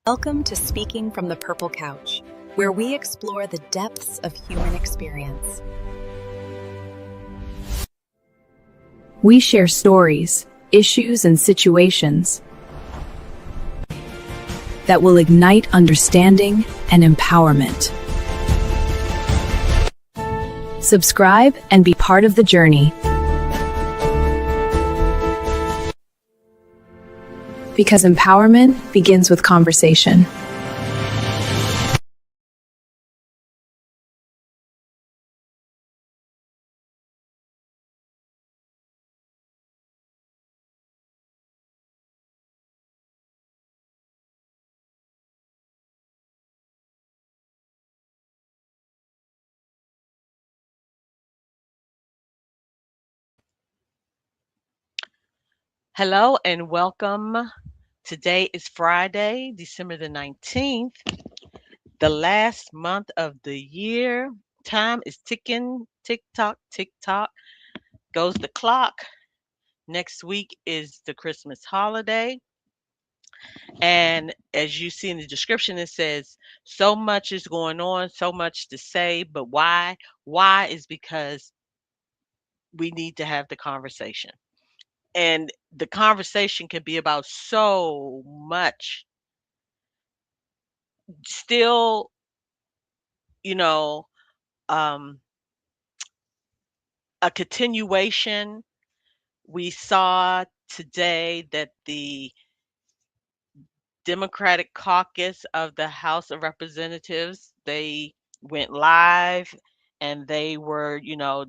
Welcome to Speaking from the Purple Couch, where we explore the depths of human experience. We share stories, issues, and situations that will ignite understanding and empowerment. Subscribe and be part of the journey. Because empowerment begins with conversation. Hello and welcome. Today is Friday, December the 19th, the last month of the year. Time is ticking, tick tock, tick tock. Goes the clock. Next week is the Christmas holiday. And as you see in the description, it says so much is going on, so much to say, but why? Why is because we need to have the conversation. And the conversation can be about so much. Still, you know, um, a continuation. We saw today that the Democratic caucus of the House of Representatives, they went live and they were,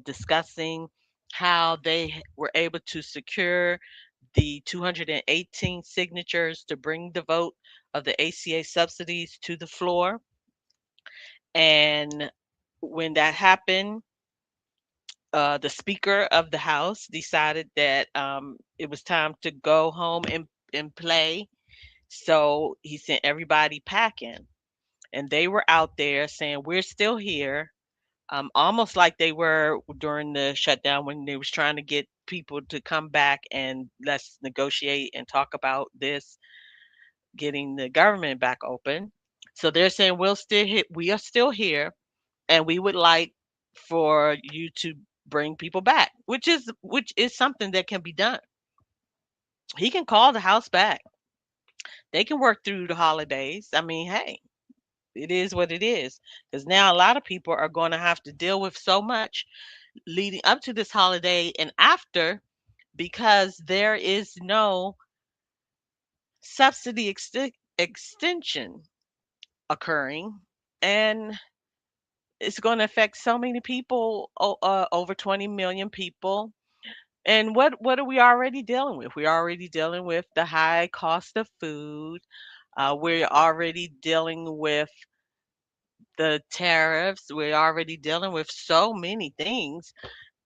discussing how they were able to secure the 218 signatures to bring the vote of the ACA subsidies to the floor. And when that happened, the Speaker of the House decided that it was time to go home and play. So he sent everybody packing. And they were out there saying, we're still here. Almost like they were during the shutdown when they was trying to get people to come back and let's negotiate and talk about this, getting the government back open. So they're saying we are still here and we would like for you to bring people back, which is something that can be done. He can call the house back. They can work through the holidays. I mean, hey, it is what it is. Because now a lot of people are going to have to deal with so much leading up to this holiday and after, because there is no subsidy extension occurring, and it's going to affect so many people, over 20 million people. And what are we already dealing with? We're already dealing with the high cost of food. We're already dealing with the tariffs. We're already dealing with so many things.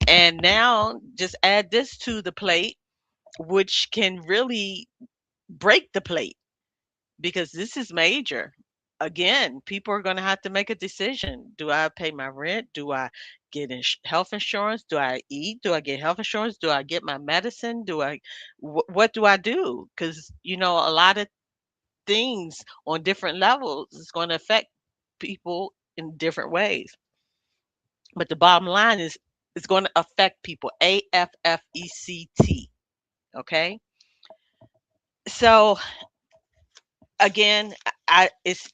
And now just add this to the plate, which can really break the plate because this is major. Again, people are going to have to make a decision. Do I pay my rent? Do I get health insurance? Do I eat? Do I get health insurance? Do I get my medicine? What do I do? Because, a lot of things on different levels is going to affect people in different ways. But the bottom line is it's going to affect people. AFFECT. Okay. So again, I it's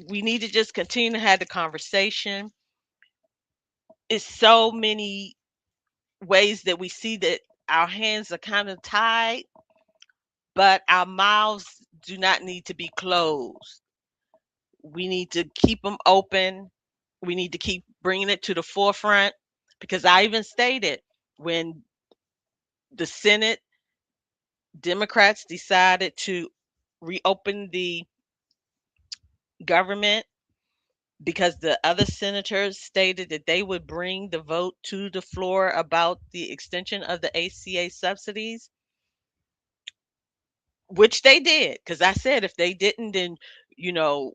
we need to just continue to have the conversation. It's so many ways that we see that our hands are kind of tied, but our mouths do not need to be closed. We need to keep them open. We need to keep bringing it to the forefront because I even stated when the Senate Democrats decided to reopen the government because the other senators stated that they would bring the vote to the floor about the extension of the ACA subsidies, which they did. Because I said if they didn't, then, you know,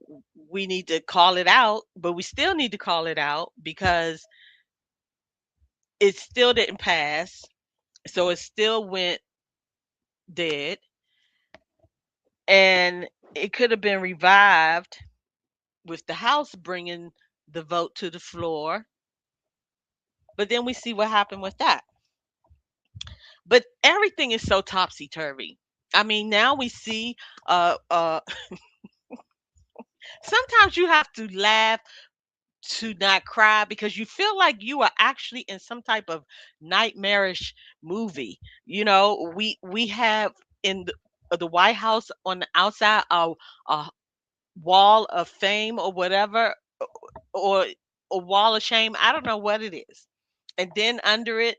we need to call it out, but we still need to call it out because it still didn't pass. So it still went dead. And it could have been revived with the House bringing the vote to the floor. But then we see what happened with that. But everything is so topsy turvy. I mean, now we see uh uh sometimes you have to laugh to not cry because you feel like you are actually in some type of nightmarish movie. We have in the White House on the outside a wall of fame or whatever, or a wall of shame. I don't know what it is. And then under it,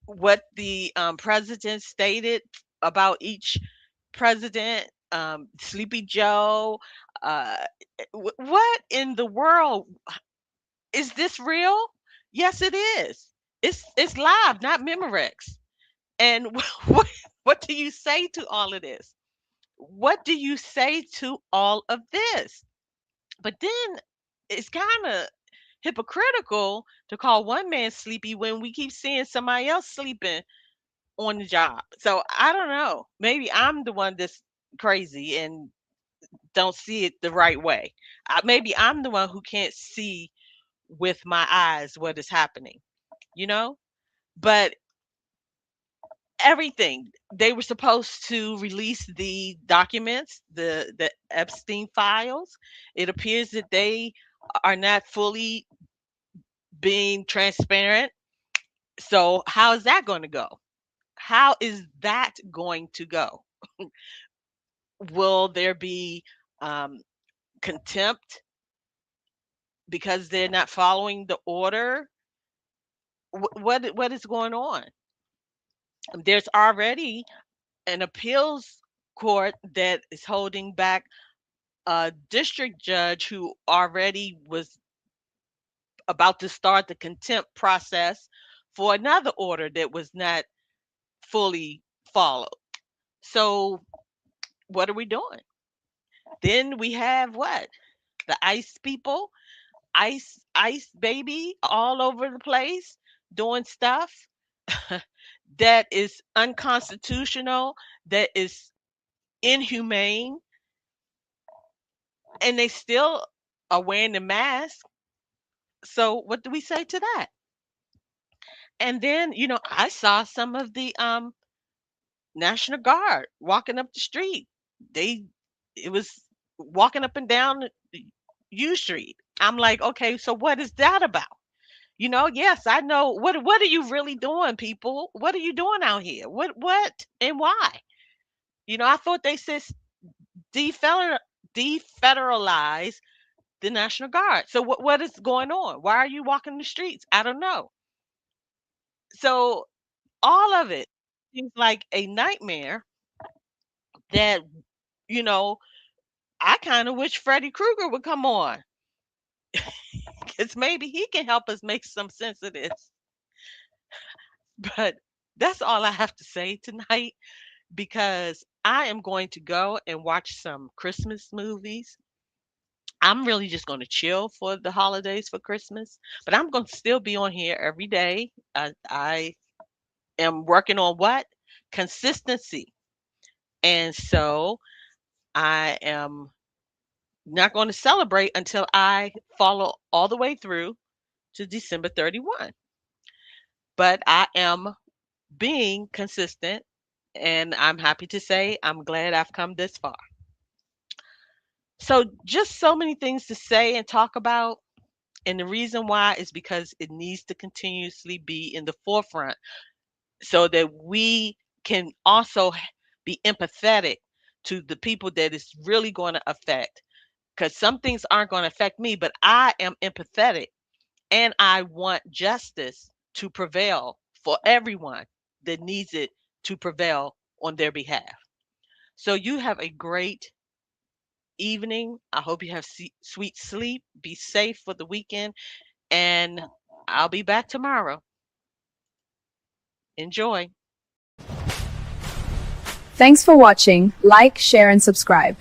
what the president stated about each president, Sleepy Joe. Uh, what in the world? Is this real? Yes, it is. It's live, not Memorex. And what do you say to all of this? What do you say to all of this? But then it's kind of hypocritical to call one man sleepy when we keep seeing somebody else sleeping on the job. So I don't know. Maybe I'm the one that's crazy and don't see it the right way. Maybe I'm the one who can't see with my eyes what is happening, you know? But everything, they were supposed to release the documents, the Epstein files. It appears that they are not fully being transparent. So how is that going to go? How is that going to go? Will there be um, contempt because they're not following the order? What is going on? There's already an appeals court that is holding back a district judge who already was about to start the contempt process for another order that was not fully followed. So what are we doing? Then we have what? The ICE people, ICE baby all over the place doing stuff that is unconstitutional, that is inhumane, and they still are wearing the mask. So what do we say to that? And then, I saw some of the National Guard walking up the street. They it was walking up and down U Street. I'm like, okay, so what is that about? Yes, I know. What are you really doing, people? What are you doing out here? What and why? I thought they said defeder- defederalize the National Guard. So what is going on? Why are you walking the streets? I don't know. So all of it seems like a nightmare that, you know, I kind of wish Freddy Krueger would come on because maybe he can help us make some sense of this. But that's all I have to say tonight because I am going to go and watch some Christmas movies. I'm really just going to chill for the holidays for Christmas, but I'm going to still be on here every day. I am working on what? Consistency. And so I am not going to celebrate until I follow all the way through to December 31. But I am being consistent, and I'm happy to say I'm glad I've come this far. So, just so many things to say and talk about. And the reason why is because it needs to continuously be in the forefront so that we can also be empathetic to the people that it's really going to affect. Because some things aren't going to affect me, but I am empathetic and I want justice to prevail for everyone that needs it to prevail on their behalf. So you have a great evening. I hope you have sweet sleep. Be safe for the weekend, and I'll be back tomorrow. Enjoy. Thanks for watching. Like, share, and subscribe.